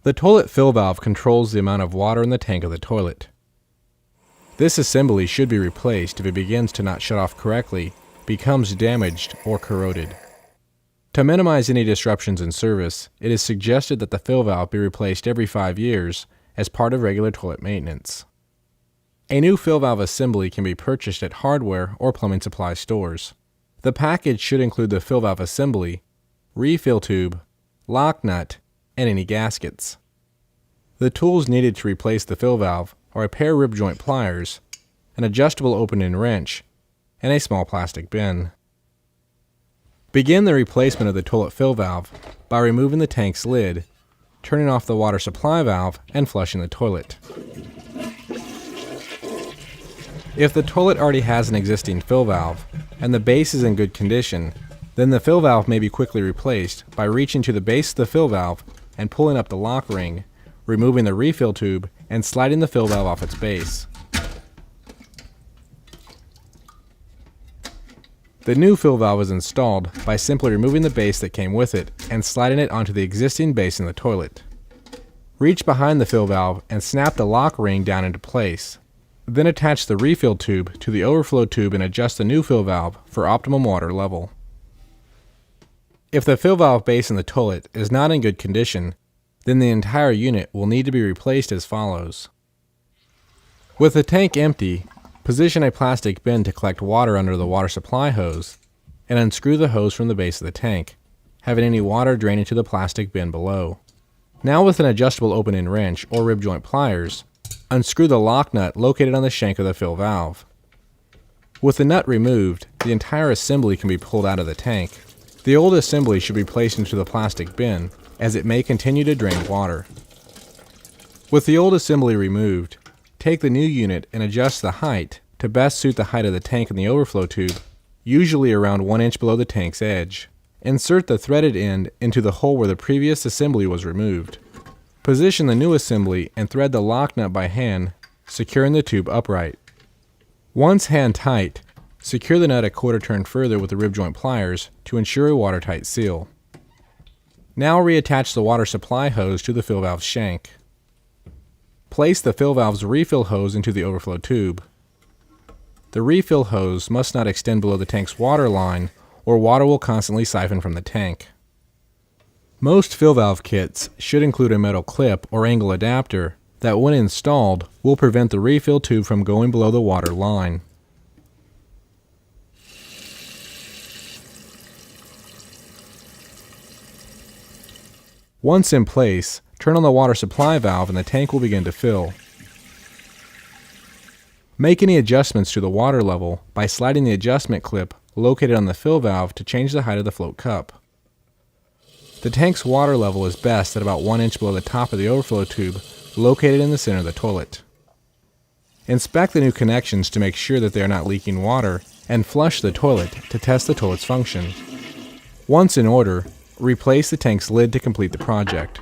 The toilet fill valve controls the amount of water in the tank of the toilet. This assembly should be replaced if it begins to not shut off correctly, becomes damaged, or corroded. To minimize any disruptions in service, it is suggested that the fill valve be replaced every 5 years as part of regular toilet maintenance. A new fill valve assembly can be purchased at hardware or plumbing supply stores. The package should include the fill valve assembly, refill tube, lock nut, and any gaskets. The tools needed to replace the fill valve are a pair of rib joint pliers, an adjustable open-end wrench, and a small plastic bin. Begin the replacement of the toilet fill valve by removing the tank's lid, turning off the water supply valve, and flushing the toilet. If the toilet already has an existing fill valve and the base is in good condition, then the fill valve may be quickly replaced by reaching to the base of the fill valve and pulling up the lock ring, removing the refill tube, and sliding the fill valve off its base. The new fill valve is installed by simply removing the base that came with it and sliding it onto the existing base in the toilet. Reach behind the fill valve and snap the lock ring down into place. Then attach the refill tube to the overflow tube and adjust the new fill valve for optimum water level. If the fill valve base in the toilet is not in good condition, then the entire unit will need to be replaced as follows. With the tank empty, position a plastic bin to collect water under the water supply hose and unscrew the hose from the base of the tank, having any water drain into the plastic bin below. Now with an adjustable open-end wrench or rib joint pliers, unscrew the lock nut located on the shank of the fill valve. With the nut removed, the entire assembly can be pulled out of the tank. The old assembly should be placed into the plastic bin, as it may continue to drain water. With the old assembly removed, take the new unit and adjust the height to best suit the height of the tank and the overflow tube, usually around 1 inch below the tank's edge. Insert the threaded end into the hole where the previous assembly was removed. Position the new assembly and thread the lock nut by hand, securing the tube upright. Once hand tight, secure the nut a quarter turn further with the rib joint pliers to ensure a watertight seal. Now reattach the water supply hose to the fill valve shank. Place the fill valve's refill hose into the overflow tube. The refill hose must not extend below the tank's water line, or water will constantly siphon from the tank. Most fill valve kits should include a metal clip or angle adapter that, when installed, will prevent the refill tube from going below the water line. Once in place, turn on the water supply valve and the tank will begin to fill. Make any adjustments to the water level by sliding the adjustment clip located on the fill valve to change the height of the float cup. The tank's water level is best at about 1 inch below the top of the overflow tube located in the center of the toilet. Inspect the new connections to make sure that they are not leaking water, and flush the toilet to test the toilet's function. Once in order, replace the tank's lid to complete the project.